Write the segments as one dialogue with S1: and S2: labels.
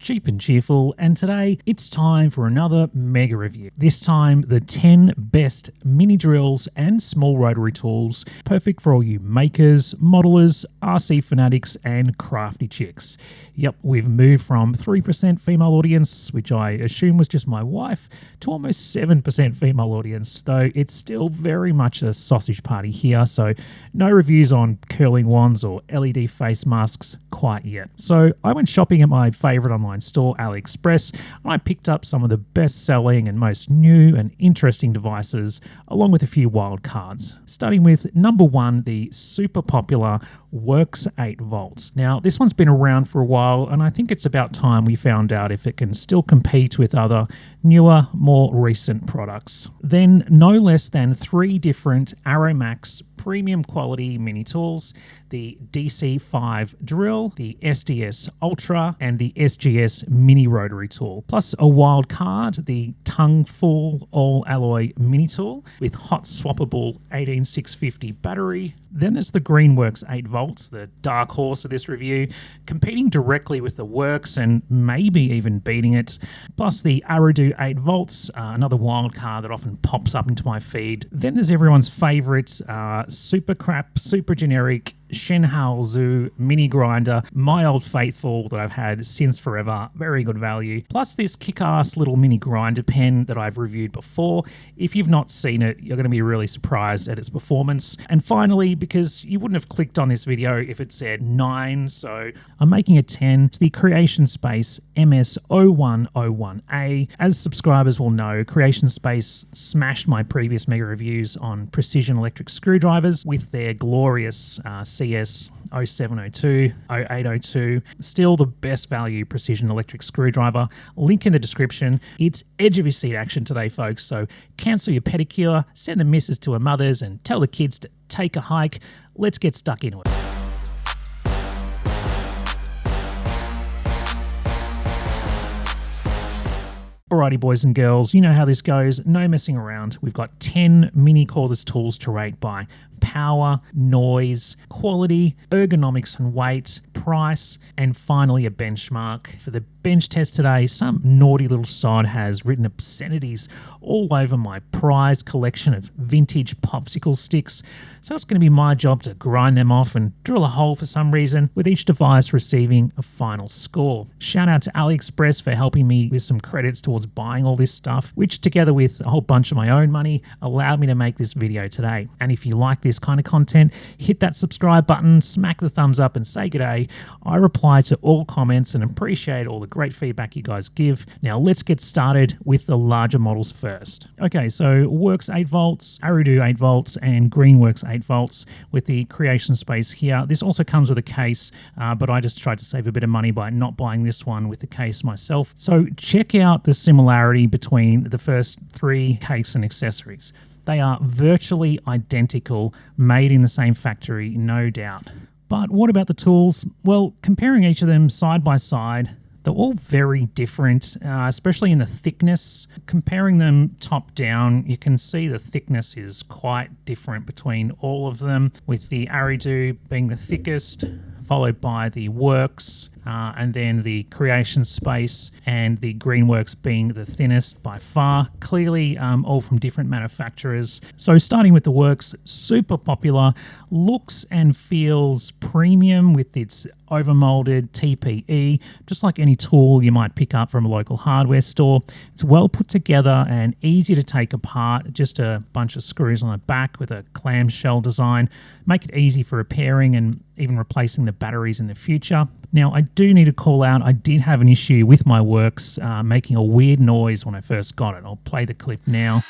S1: Cheap and Cheerful, and today it's time for another mega review. This time, the 10 best mini drills and small rotary tools, perfect for all you makers, modelers, RC fanatics, and crafty chicks. Yep, we've moved from 3% female audience, which I assume was just my wife, to almost 7% female audience, though it's still very much a sausage party here, so no reviews on curling wands or LED face masks quite yet. So I went shopping at my favourite online store, AliExpress, and I picked up some of the best-selling and most new and interesting devices, along with a few wild cards. Starting with number 1, the super popular WORX 8 volts. Now, this one's been around for a while, and I think it's about time we found out if it can still compete with other newer, more recent products. Then, no less than 3 different ArrowMax premium quality mini tools, the DC5 drill, the SDS Ultra, and the SGS Mini Rotary Tool, plus a wild card, the tongue-full all-alloy mini tool with hot swappable 18650 battery. Then there's the Greenworks 8 volts, the dark horse of this review, competing directly with the WORX and maybe even beating it, plus the Aridoo 8 volts, another wild card that often pops up into my feed. Then there's everyone's favourite, super crap, super generic SHENHAOXU mini grinder, my old faithful that I've had since forever, very good value. Plus this kick-ass little mini grinder pen that I've reviewed before. If you've not seen it, you're going to be really surprised at its performance. And finally, because you wouldn't have clicked on this video if it said 9, so I'm making a 10. It's the CreationSpace MS0101A. As subscribers will know, CreationSpace smashed my previous mega reviews on precision electric screwdrivers with their glorious CS 0702, 0802. Still the best value precision electric screwdriver. Link in the description. It's edge of your seat action today, folks, so cancel your pedicure, send the missus to her mother's, and tell the kids to take a hike. Let's get stuck into it. Alrighty, boys and girls, you know how this goes. No messing around. We've got 10 mini cordless tools to rate by power, noise, quality, ergonomics and weight, price, and finally a benchmark. For the bench test today, some naughty little sod has written obscenities all over my prized collection of vintage popsicle sticks, so it's going to be my job to grind them off and drill a hole for some reason, with each device receiving a final score. Shout out to AliExpress for helping me with some credits towards buying all this stuff, which together with a whole bunch of my own money allowed me to make this video today. And if you like this kind of content, hit that subscribe button, smack the thumbs up and say g'day. I reply to all comments and appreciate all the great feedback you guys give. Now let's get started with the larger models first. Okay, so WORX 8 volts, Aridoo 8 volts, and Greenworks 8 volts with the CreationSpace here. This also comes with a case, but I just tried to save a bit of money by not buying this one with the case myself. So check out the similarity between the first 3 case and accessories. They are virtually identical, made in the same factory, no doubt. But what about the tools? Well, comparing each of them side by side, they're all very different, especially in the thickness. Comparing them top down, you can see the thickness is quite different between all of them, with the Aridoo being the thickest, followed by the WORX, and then the CreationSpace and the Greenworks being the thinnest by far. Clearly all from different manufacturers. So starting with the WORX, super popular, looks and feels premium with its overmolded TPE, just like any tool you might pick up from a local hardware store. It's well put together and easy to take apart, just a bunch of screws on the back with a clamshell design. Make it easy for repairing and even replacing the batteries in the future. Now, I do need to call out, I did have an issue with my WORX making a weird noise when I first got it. I'll play the clip now.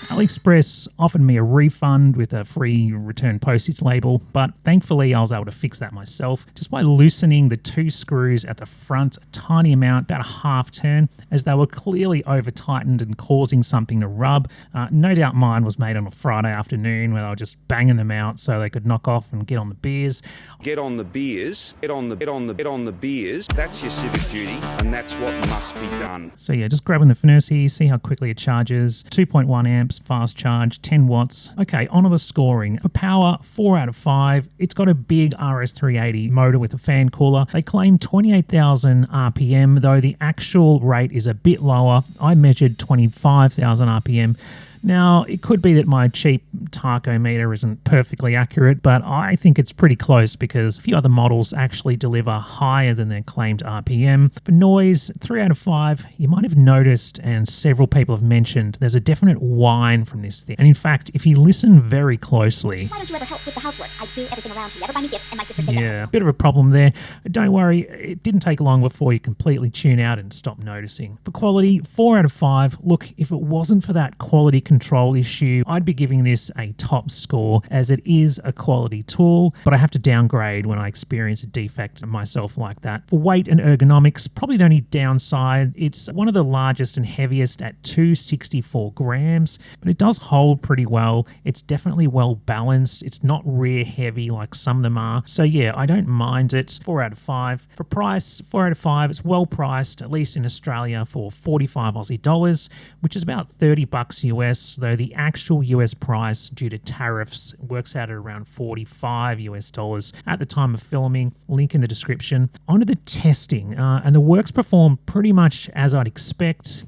S1: AliExpress offered me a refund with a free return postage label, but thankfully I was able to fix that myself just by loosening the 2 screws at the front a tiny amount, about a half turn, as they were clearly over tightened and causing something to rub. No doubt mine was made on a Friday afternoon where they were just banging them out so they could knock off and get on the beers.
S2: Get on the beers, get on the beers. That's your civic duty, and that's what must be done.
S1: So yeah, just grabbing the furnace here, see how quickly it charges. 2.1 amps. amps, fast charge, 10 watts. Okay, onto the scoring. For power, 4 out of 5. It's got a big RS380 motor with a fan cooler. They claim 28,000 RPM, though the actual rate is a bit lower. I measured 25,000 RPM. Now, it could be that my cheap tachometer isn't perfectly accurate, but I think it's pretty close because a few other models actually deliver higher than their claimed RPM. For noise, 3 out of 5. You might have noticed, and several people have mentioned, there's a definite whine from this thing. And in fact, if you listen very closely...
S3: Why don't you ever help with the housework? I do everything around here. Never buy me gifts, and my sister said
S1: yeah, a bit of a problem there. Don't worry, it didn't take long before you completely tune out and stop noticing. For quality, 4 out of 5. Look, if it wasn't for that quality control issue, I'd be giving this a top score as it is a quality tool, but I have to downgrade when I experience a defect myself like that. For weight and ergonomics, probably the only downside, it's one of the largest and heaviest at 264 grams, but it does hold pretty well. It's definitely well balanced. It's not rear heavy like some of them are. So yeah, I don't mind it. 4 out of 5. For price, 4 out of 5. It's well priced, at least in Australia, for 45 Aussie dollars, which is about 30 bucks US, though the actual US price due to tariffs works out at around 45 US dollars at the time of filming. Link in the description. Onto the testing, and the WORX performed pretty much as I'd expect.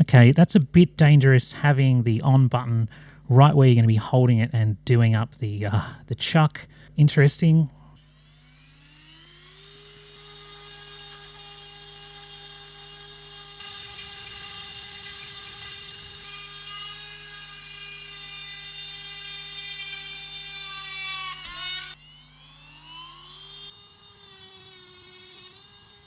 S1: Okay, that's a bit dangerous having the on button right where you're going to be holding it and doing up the chuck. Interesting.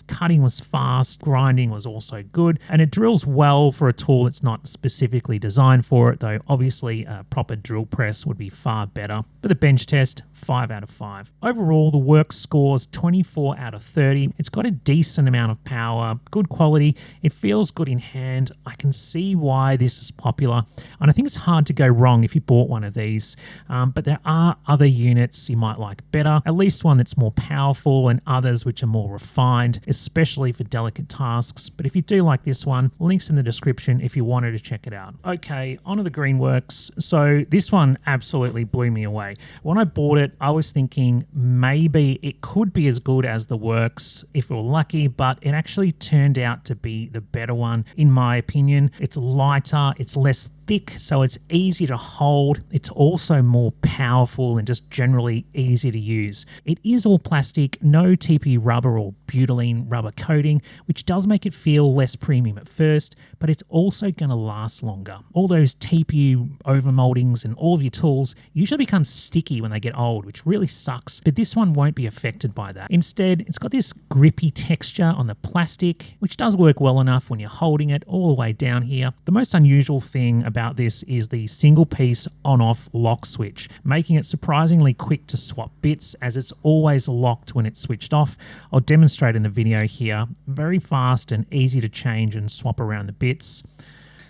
S1: Cutting was fast, grinding was also good, and it drills well for a tool that's not specifically designed for it, though obviously a proper drill press would be far better. For the bench test, 5 out of 5. Overall, the WORX scores 24 out of 30. It's got a decent amount of power, good quality, it feels good in hand. I can see why this is popular, and I think it's hard to go wrong if you bought one of these, but there are other units you might like better, at least one that's more powerful and others which are more refined, especially for delicate tasks. But if you do like this one, links in the description if you wanted to check it out. Okay, onto the Greenworks. So this one absolutely blew me away. When I bought it, I was thinking maybe it could be as good as the WORX if we were lucky, but it actually turned out to be the better one in my opinion. It's lighter, it's less thick, so it's easy to hold. It's also more powerful and just generally easy to use. It is all plastic, no TPE rubber or butylene rubber coating, which does make it feel less premium at first, but it's also going to last longer. All those TPE overmoldings and all of your tools usually become sticky when they get old, which really sucks, but this one won't be affected by that. Instead, it's got this grippy texture on the plastic, which does work well enough when you're holding it all the way down here. The most unusual thing about this is the single piece on-off lock switch, making it surprisingly quick to swap bits as it's always locked when it's switched off. I'll demonstrate in the video here. Very fast and easy to change and swap around the bits.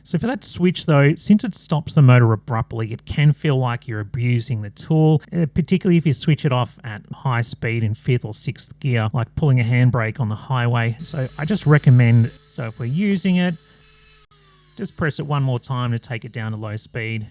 S1: So for that switch though, since it stops the motor abruptly, it can feel like you're abusing the tool, particularly if you switch it off at high speed in 5th or 6th gear, like pulling a handbrake on the highway. So I just recommend, so if we're using it, just press it one more time to take it down to low speed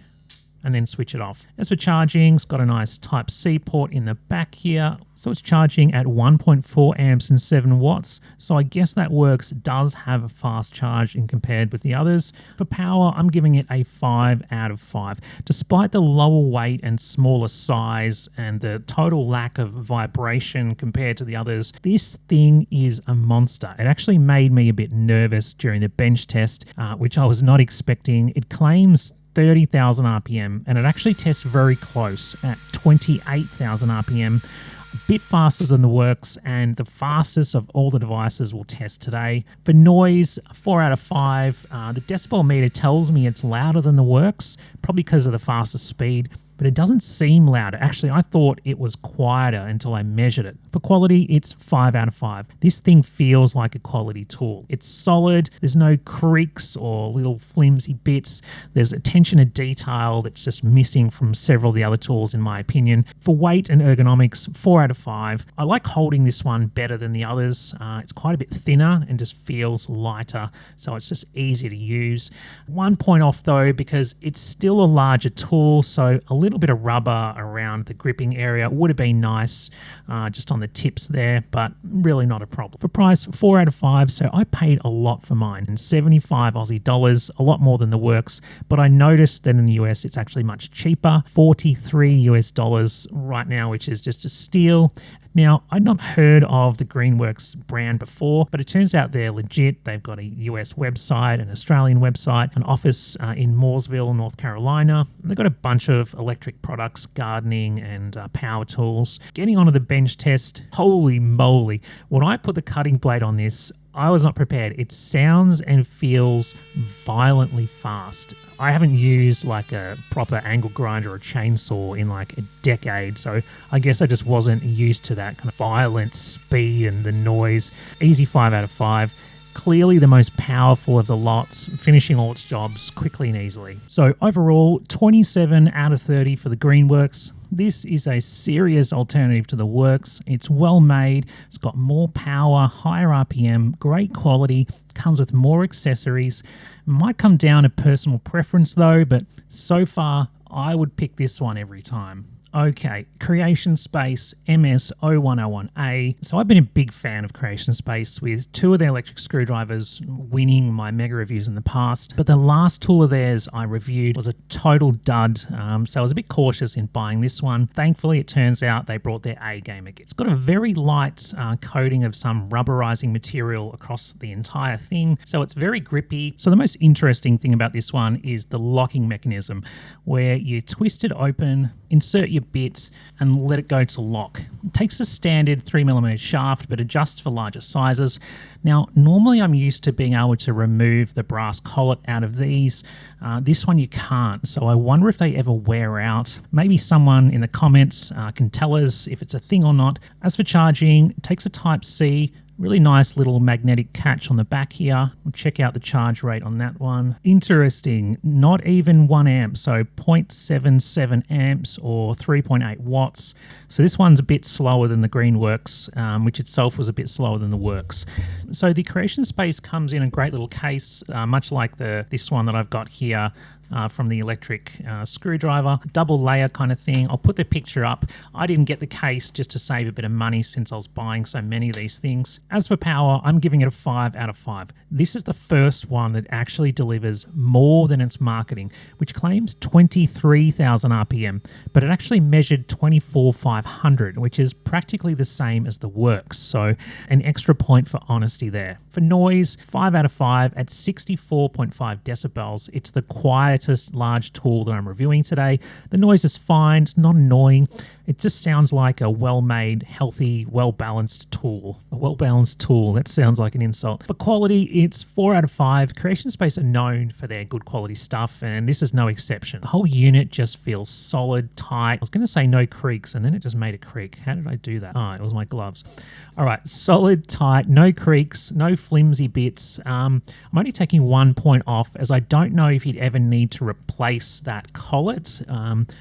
S1: and then switch it off. As for charging, it's got a nice Type-C port in the back here. So it's charging at 1.4 amps and 7 watts. So I guess that WORX does have a fast charge in compared with the others. For power, I'm giving it a 5 out of 5. Despite the lower weight and smaller size and the total lack of vibration compared to the others, this thing is a monster. It actually made me a bit nervous during the bench test, which I was not expecting. It claims 30,000 RPM and it actually tests very close at 28,000 RPM, a bit faster than the WORX and the fastest of all the devices we'll test today. For noise, 4 out of 5. The decibel meter tells me it's louder than the WORX, probably because of the faster speed. but it doesn't seem louder. Actually, I thought it was quieter until I measured it. For quality, it's 5 out of 5. This thing feels like a quality tool. It's solid. There's no creaks or little flimsy bits. There's attention to detail that's just missing from several of the other tools, in my opinion. For weight and ergonomics, 4 out of 5. I like holding this one better than the others. It's quite a bit thinner and just feels lighter, so it's just easier to use. 1 point off though, because it's still a larger tool, so a little bit of rubber around the gripping area would have been nice, just on the tips there, but really not a problem. For price, 4 out of 5, so I paid a lot for mine, and 75 Aussie dollars, a lot more than the WORX, but I noticed that in the US it's actually much cheaper, 43 US dollars right now, which is just a steal. Now, I'd not heard of the Greenworks brand before, but it turns out they're legit. They've got a US website, an Australian website, an office in Mooresville, North Carolina. They've got a bunch of electric products, gardening and power tools. Getting onto the bench test, holy moly. When I put the cutting blade on this, I was not prepared. It sounds and feels violently fast. I haven't used like a proper angle grinder or chainsaw in like a decade, so I guess I just wasn't used to that kind of violent speed and the noise. Easy 5 out of 5. Clearly the most powerful of the lots, finishing all its jobs quickly and easily. So overall, 27 out of 30 for the Greenworks. This is a serious alternative to the WORX. It's well made, it's got more power, higher RPM, great quality, comes with more accessories. Might come down to personal preference though, but so far I would pick this one every time. Okay, CreationSpace MS0101A. So I've been a big fan of CreationSpace, with 2 of their electric screwdrivers winning my mega reviews in the past. But the last tool of theirs I reviewed was a total dud, so I was a bit cautious in buying this one. Thankfully, it turns out they brought their A game again. It's got a very light coating of some rubberizing material across the entire thing, so it's very grippy. So the most interesting thing about this one is the locking mechanism, where you twist it open, insert your bit and let it go to lock. It takes a standard 3mm shaft but adjusts for larger sizes. Now, normally I'm used to being able to remove the brass collet out of these. This one you can't, so I wonder if they ever wear out. Maybe someone in the comments can tell us if it's a thing or not. As for charging, it takes a Type-C. Really nice little magnetic catch on the back here. We'll check out the charge rate on that one. Interesting, not even 1 amp, so 0.77 amps or 3.8 watts. So this one's a bit slower than the Greenworks, which itself was a bit slower than the WORX. So the CreationSpace comes in a great little case, much like this one that I've got here. From the electric screwdriver, double layer kind of thing. I'll put the picture up. I didn't get the case just to save a bit of money since I was buying so many of these things. As for power, I'm giving it a 5 out of 5. This is the first one that actually delivers more than its marketing, which claims 23,000 RPM, but it actually measured 24,500, which is practically the same as the WORX, so an extra point for honesty there. For noise, 5 out of 5 at 64.5 decibels. It's the quietest large tool that I'm reviewing today. The noise is fine, it's not annoying. It just sounds like a well-made, healthy, well-balanced tool. A well-balanced tool, that sounds like an insult. For quality, it's 4 out of 5. CreationSpace are known for their good quality stuff, and this is no exception. The whole unit just feels solid, tight. I was going to say no creaks, and then it just made a creak. How did I do that? Oh, it was my gloves. All right, solid, tight, no creaks, no flimsy bits. I'm only taking 1 point off, as I don't know if you'd ever need to replace that collet.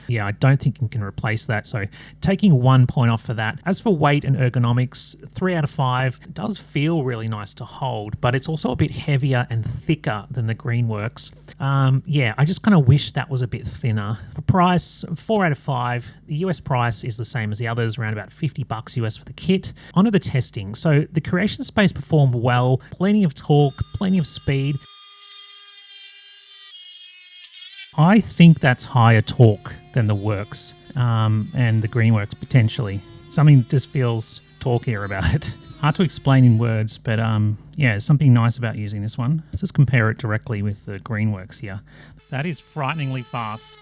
S1: Yeah, I don't think you can replace that, so taking 1 point off for that. As for weight and ergonomics, 3 out of 5. It does feel really nice to hold, but it's also a bit heavier and thicker than the Greenworks. Yeah, I just kind of wish that was a bit thinner. For price, 4 out of 5. The US price is the same as the others, around about $50 US for the kit. Onto the testing. So the CreationSpace performed well, plenty of torque, plenty of speed. I think that's higher torque than the WORX and the Greenworks potentially. Something just feels torquier about it. Hard to explain in words, but yeah, something nice about using this one. Let's just compare it directly with the Greenworks here. That is frighteningly fast.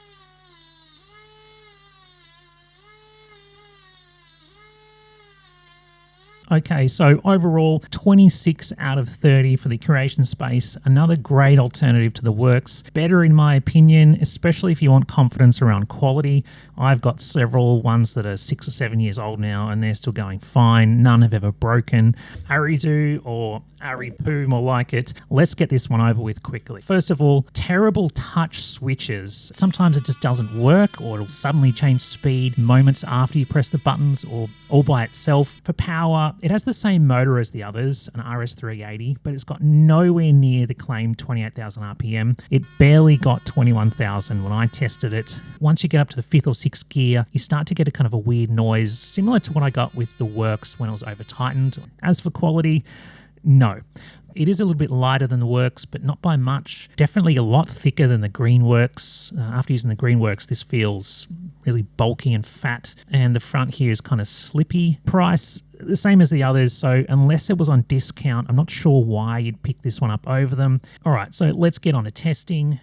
S1: Okay, so overall, 26 out of 30 for the CreationSpace. Another great alternative to the WORX. Better in my opinion, especially if you want confidence around quality. I've got several ones that are 6 or 7 years old now and they're still going fine. None have ever broken. Aridoo or Aridoo, more like it. Let's get this one over with quickly. First of all, terrible touch switches. Sometimes it just doesn't work, or it'll suddenly change speed moments after you press the buttons, or all by itself. For power, it has the same motor as the others, an RS380, but it's got nowhere near the claimed 28,000 RPM. It barely got 21,000 when I tested it. Once you get up to the 5th or 6th gear, you start to get a kind of a weird noise, similar to what I got with the WORX when it was over-tightened. As for quality, no. It is a little bit lighter than the WORX, but not by much. Definitely a lot thicker than the Greenworks. After using the Greenworks, this feels really bulky and fat, and the front here is kind of slippy. Price, the same as the others, so unless it was on discount, I'm not sure why you'd pick this one up over them. All right, so let's get on to testing.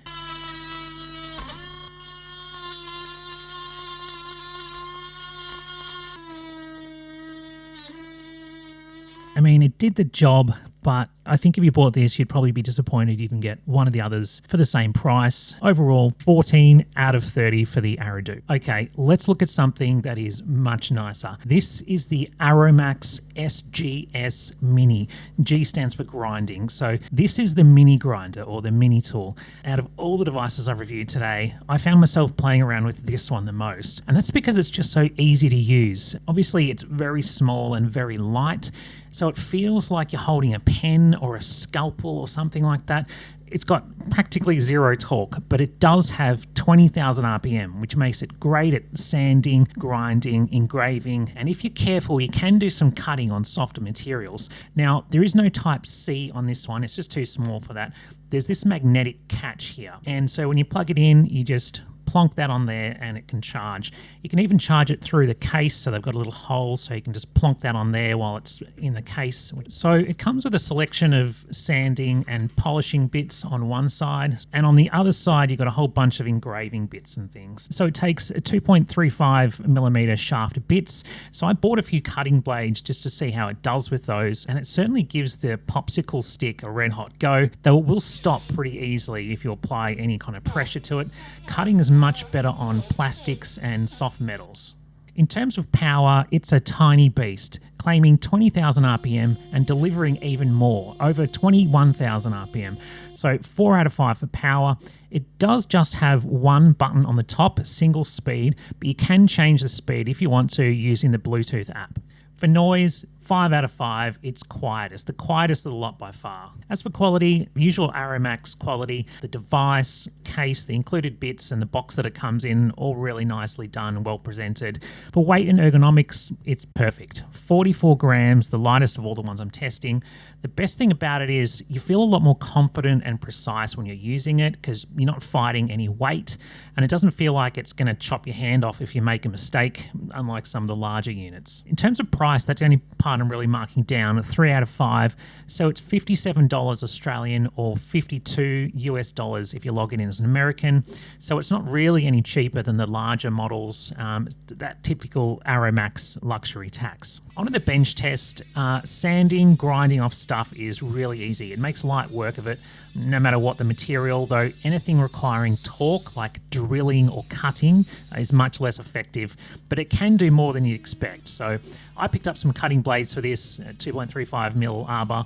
S1: I mean, it did the job, but I think if you bought this, you'd probably be disappointed you didn't get one of the others for the same price. Overall, 14 out of 30 for the Aridoo. Okay, let's look at something that is much nicer. This is the ArrowMax SGS Mini. G stands for grinding. So this is the mini grinder, or the mini tool. Out of all the devices I've reviewed today, I found myself playing around with this one the most. And that's because it's just so easy to use. Obviously, it's very small and very light, so it feels like you're holding a pen or a scalpel or something like that. It's got practically zero torque, but it does have 20,000 RPM, which makes it great at sanding, grinding, engraving, and if you're careful, you can do some cutting on softer materials. Now, there is no Type C on this one. It's just too small for that. There's this magnetic catch here, and so when you plug it in, you just plonk that on there and it can charge. You can even charge it through the case, so they've got a little hole so you can just plonk that on there while it's in the case. So it comes with a selection of sanding and polishing bits on one side, and on the other side you've got a whole bunch of engraving bits and things. So it takes a 2.35 millimeter shaft bits. So I bought a few cutting blades just to see how it does with those, and it certainly gives the popsicle stick a red hot go, though it will stop pretty easily if you apply any kind of pressure to it. Cutting is much better on plastics and soft metals. In terms of power, it's a tiny beast, claiming 20,000 RPM and delivering even more, over 21,000 RPM. So 4 out of 5 for power. It does just have one button on the top, single speed, but you can change the speed if you want to using the Bluetooth app. For noise, 5 out of 5, it's quietest, the quietest of the lot by far. As for quality, usual ArrowMax quality, the device, case, the included bits and the box that it comes in, all really nicely done and well presented. For weight and ergonomics, it's perfect. 44 grams, the lightest of all the ones I'm testing. The best thing about it is you feel a lot more confident and precise when you're using it because you're not fighting any weight, and it doesn't feel like it's going to chop your hand off if you make a mistake, unlike some of the larger units. In terms of price, that's the only part I'm really marking down, 3 out of 5. So it's $57 Australian or $52 US if you log it in as an American. So it's not really any cheaper than the larger models, that typical ArrowMax luxury tax. On the bench test, sanding, grinding off stuff is really easy. It makes light work of it, no matter what the material, though anything requiring torque, like drilling or cutting, is much less effective, but it can do more than you expect. So I picked up some cutting blades for this, 2.35mm arbor.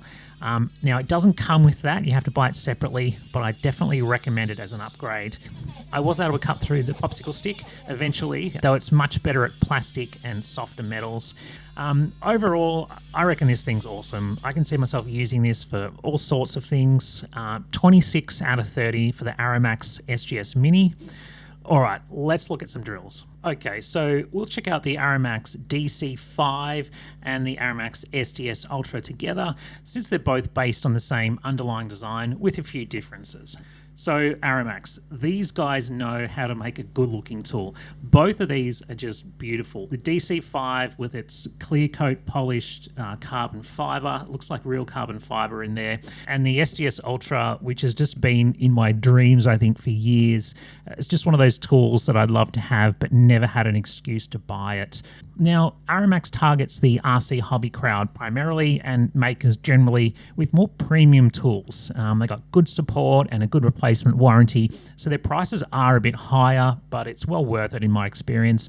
S1: Now, it doesn't come with that. You have to buy it separately, but I definitely recommend it as an upgrade. I was able to cut through the popsicle stick eventually, though it's much better at plastic and softer metals. Overall, I reckon this thing's awesome. I can see myself using this for all sorts of things. 26 out of 30 for the ArrowMax SGS Mini. All right, let's look at some drills. Okay, so we'll check out the ArrowMax DC5 and the ArrowMax SGS Ultra together, since they're both based on the same underlying design with a few differences. So ArrowMax, these guys know how to make a good looking tool. Both of these are just beautiful. The DC5 with its clear coat polished carbon fiber, looks like real carbon fiber in there. And the SGS Ultra, which has just been in my dreams, I think, for years. It's just one of those tools that I'd love to have, but never had an excuse to buy it. Now, ArrowMax targets the RC hobby crowd primarily and makers generally with more premium tools. They got good support and a good replacement warranty, so their prices are a bit higher, but it's well worth it in my experience.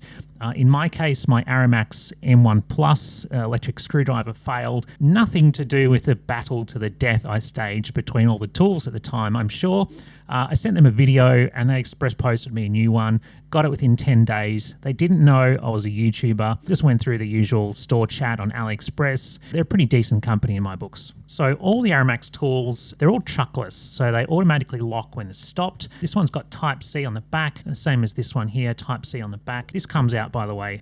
S1: In my case, my ArrowMax M1 Plus electric screwdriver failed. Nothing to do with the battle to the death I staged between all the tools at the time, I'm sure. I sent them a video and they express posted me a new one. Got it within 10 days. They didn't know I was a YouTuber. Just went through the usual store chat on AliExpress. They're a pretty decent company in my books. So all the ArrowMax tools, they're all chuckless. So they automatically lock when they're stopped. This one's got Type-C on the back, the same as this one here, Type-C on the back. This comes out, by the way,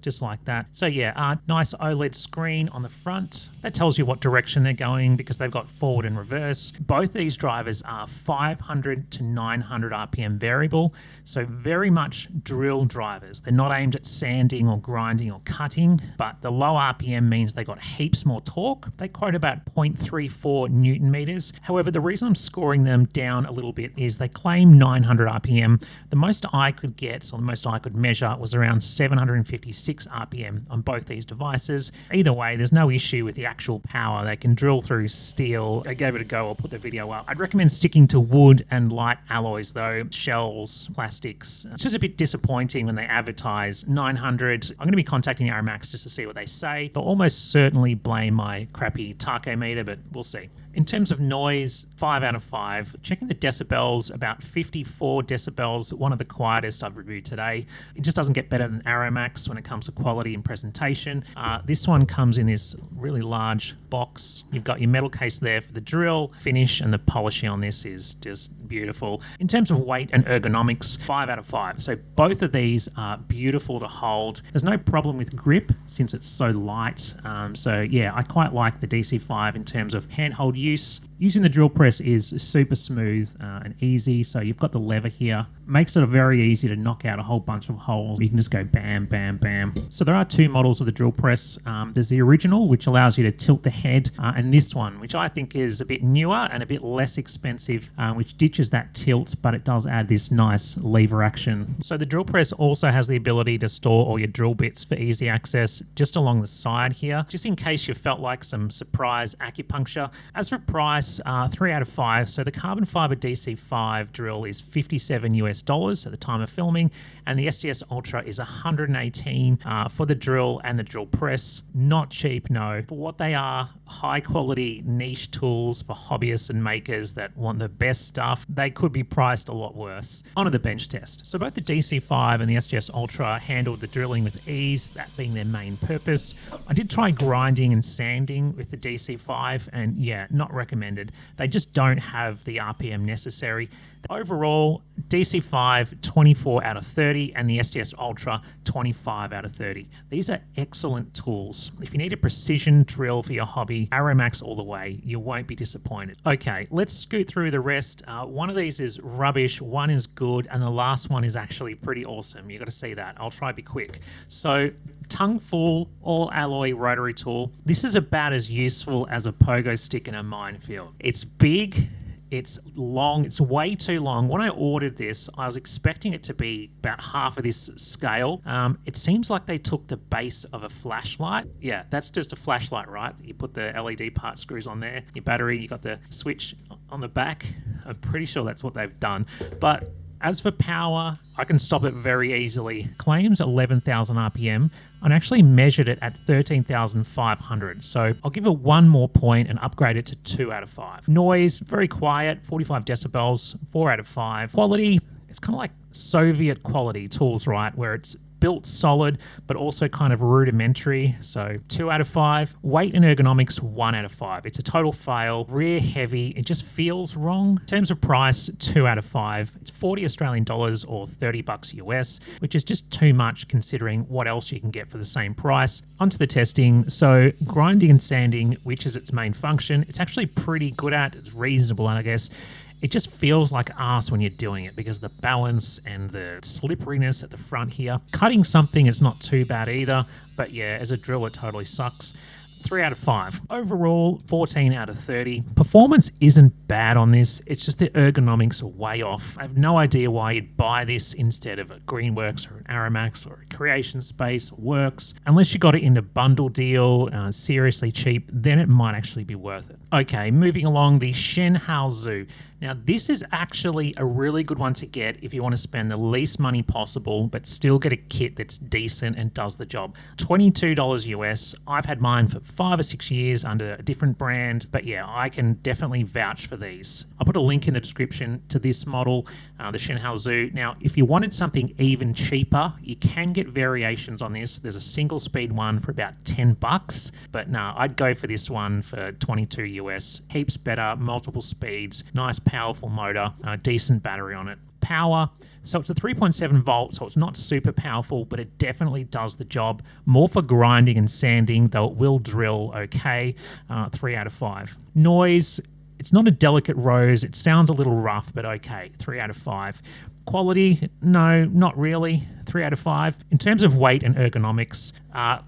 S1: just like that. So yeah, nice OLED screen on the front. That tells you what direction they're going because they've got forward and reverse. Both these drivers are 500 to 900 RPM variable, so very much drill drivers. They're not aimed at sanding or grinding or cutting, but the low RPM means they got heaps more torque. They quote about 0.34 Newton meters. However, the reason I'm scoring them down a little bit is they claim 900 RPM. The most I could get, or the most I could measure, was around 756 RPM on both these devices. Either way, there's no issue with the actual power. They can drill through steel. I gave it a go. I'll put the video up. I'd recommend sticking to wood and light alloys though, shells, plastics. It's just a bit disappointing when they advertise 900. I'm going to be contacting ArrowMax just to see what they say. They'll almost certainly blame my crappy tachometer, but we'll see. In terms of noise, 5 out of 5. Checking the decibels, about 54 decibels, one of the quietest I've reviewed today. It just doesn't get better than ArrowMax when it comes to quality and presentation. This one comes in this really large box. You've got your metal case there for the drill, finish, and the polishing on this is just beautiful. In terms of weight and ergonomics, 5 out of 5. So both of these are beautiful to hold. There's no problem with grip since it's so light. So yeah, I quite like the DC5 in terms of handhold use. Using the drill press is super smooth and easy. So you've got the lever here. Makes it very easy to knock out a whole bunch of holes. You can just go bam, bam, bam. So there are two models of the drill press. There's the original, which allows you to tilt the head, and this one, which I think is a bit newer and a bit less expensive, which ditches that tilt, but it does add this nice lever action. So the drill press also has the ability to store all your drill bits for easy access just along the side here, just in case you felt like some surprise acupuncture. As for price, 3 out of 5. So the carbon fiber DC5 drill is $57 US at the time of filming, and the SGS Ultra is $118 for the drill and the drill press. Not cheap, no. For what they are, high quality niche tools for hobbyists and makers that want the best stuff. They could be priced a lot worse. On to the bench test. So both the DC5 and the SGS Ultra handled the drilling with ease, that being their main purpose. I did try grinding and sanding with the DC5, and yeah, not recommended. They just don't have the RPM necessary. Overall, DC5, 24 out of 30, and the SGS Ultra, 25 out of 30. These are excellent tools. If you need a precision drill for your hobby, ArrowMax all the way. You won't be disappointed. Okay, let's scoot through the rest. One of these is rubbish, one is good, and the last one is actually pretty awesome. You got to see that. I'll try to be quick. So, tongue full, all alloy rotary tool. This is about as useful as a pogo stick in a minefield. It's big. It's long, it's way too long. When I ordered this, I was expecting it to be about half of this scale. It seems like they took the base of a flashlight. Yeah, that's just a flashlight, right? You put the LED part screws on there, your battery, you got the switch on the back. I'm pretty sure that's what they've done. But as for power, I can stop it very easily. Claims 11,000 RPM. I actually measured it at 13,500. So I'll give it one more point and upgrade it to 2 out of 5. Noise, very quiet, 45 decibels, 4 out of 5. Quality, it's kind of like Soviet quality tools, right? Where it's built solid, but also kind of rudimentary. So 2 out of 5. Weight and ergonomics, 1 out of 5. It's a total fail, rear heavy. It just feels wrong. In terms of price, 2 out of 5. It's 40 Australian dollars or 30 bucks US, which is just too much considering what else you can get for the same price. Onto the testing. So grinding and sanding, which is its main function, it's actually pretty good at. It's reasonable, I guess. It just feels like arse when you're doing it because the balance and the slipperiness at the front here. Cutting something is not too bad either, but yeah, as a drill, it totally sucks. 3 out of 5. Overall, 14 out of 30. Performance isn't bad on this. It's just the ergonomics are way off. I have no idea why you'd buy this instead of a Greenworks or an ArrowMax or a CreationSpace or WORX. Unless you got it in a bundle deal, seriously cheap, then it might actually be worth it. Okay, moving along, the SHENHAOXU. Now, this is actually a really good one to get if you want to spend the least money possible, but still get a kit that's decent and does the job. $22 US. I've had mine for 5 or 6 years under a different brand, but yeah, I can definitely vouch for these. I'll put a link in the description to this model, the SHENHAOXU. Now, if you wanted something even cheaper, you can get variations on this. There's a single speed one for about $10, but no, I'd go for this one for 22 US. Heaps better, multiple speeds, nice powerful motor, decent battery on it. Power, so it's a 3.7 volt, so it's not super powerful, but it definitely does the job. More for grinding and sanding, though it will drill okay. 3 out of 5. Noise, it's not a delicate rose. It sounds a little rough, but okay. 3 out of 5. Quality, no, not really. 3 out of 5. In terms of weight and ergonomics,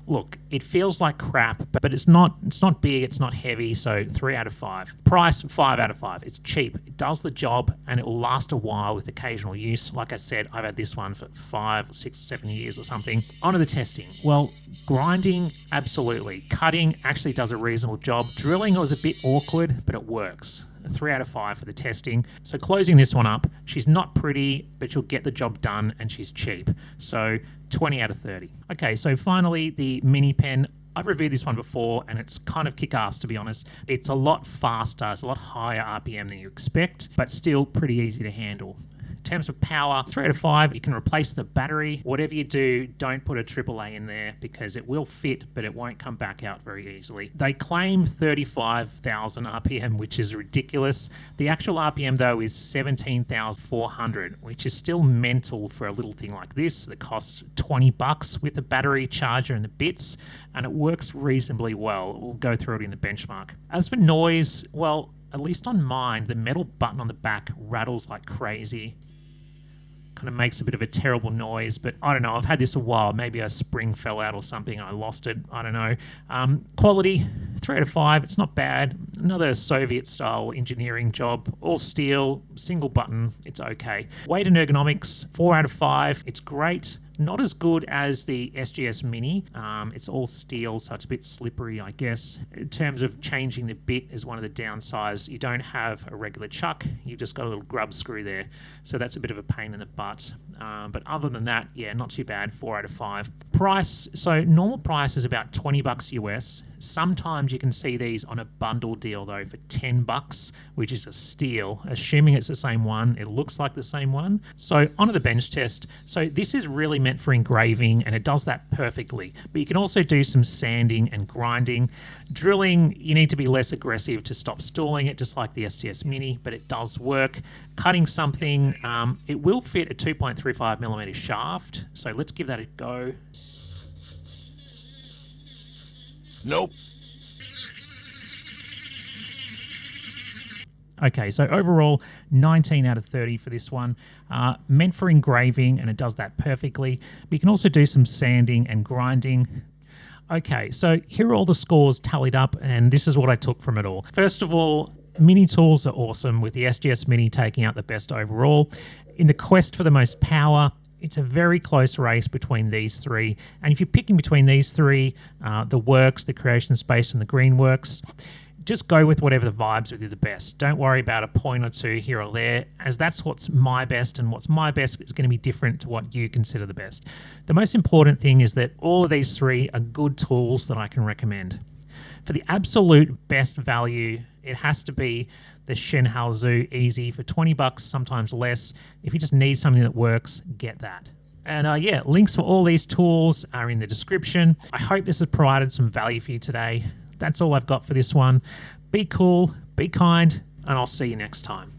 S1: look, it feels like crap, but it's not big, it's not heavy, so 3 out of 5. Price, 5 out of 5. It's cheap, it does the job, and it will last a while with occasional use. Like I said, I've had this one for 5, 6, 7 years or something. On to the testing. Well, grinding, absolutely. Cutting actually does a reasonable job. Drilling was a bit awkward, but it works. 3 out of 5 for the testing. So closing this one up, she's not pretty, but she'll get the job done, and she's cheap. So 20 out of 30. Okay, so finally the mini pen. I've reviewed this one before, and it's kind of kick-ass, to be honest. It's a lot faster, it's a lot higher RPM than you expect, but still pretty easy to handle. In terms of power, 3 out of 5, you can replace the battery. Whatever you do, don't put a AAA in there because it will fit, but it won't come back out very easily. They claim 35,000 RPM, which is ridiculous. The actual RPM, though, is 17,400, which is still mental for a little thing like this that costs $20 with the battery, charger, and the bits, and it works reasonably well. We'll go through it in the benchmark. As for noise, well, at least on mine, the metal button on the back rattles like crazy. Kind of makes a bit of a terrible noise, but I don't know, I've had this a while. Maybe a spring fell out or something, I lost it, I don't know. Quality, 3 out of 5, it's not bad. Another Soviet-style engineering job, all steel, single button, it's okay. Weight and ergonomics, 4 out of 5, it's great. Not as good as the SGS Mini. It's all steel, so it's a bit slippery, I guess. In terms of changing the bit is one of the downsides. You don't have a regular chuck. You've just got a little grub screw there. So that's a bit of a pain in the butt. But other than that, yeah, not too bad. 4 out of 5. Price, so normal price is about $20 US. Sometimes you can see these on a bundle deal, though, for $10, which is a steal. Assuming it's the same one, it looks like the same one. So onto the bench test. So this is really meant for engraving, and it does that perfectly. But you can also do some sanding and grinding. Drilling, you need to be less aggressive to stop stalling it, just like the SGS Mini, but it does work. Cutting something, it will fit a 2.35mm shaft. So let's give that a go.
S2: Nope.
S1: Okay, so overall, 19 out of 30 for this one. Meant for engraving, and it does that perfectly. But you can also do some sanding and grinding. Okay, so here are all the scores tallied up, and this is what I took from it all. First of all, mini tools are awesome, with the SGS Mini taking out the best overall. In the quest for the most power, it's a very close race between these three. And if you're picking between these three, the WORX, the CreationSpace, and the Greenworks, just go with whatever the vibes with you the best. Don't worry about a point or two here or there, as that's what's my best, and what's my best is going to be different to what you consider the best. The most important thing is that all of these three are good tools that I can recommend. For the absolute best value, it has to be the SHENHAOXU Easy for $20, sometimes less. If you just need something that works, get that. And yeah, links for all these tools are in the description. I hope this has provided some value for you today. That's all I've got for this one. Be cool, be kind, and I'll see you next time.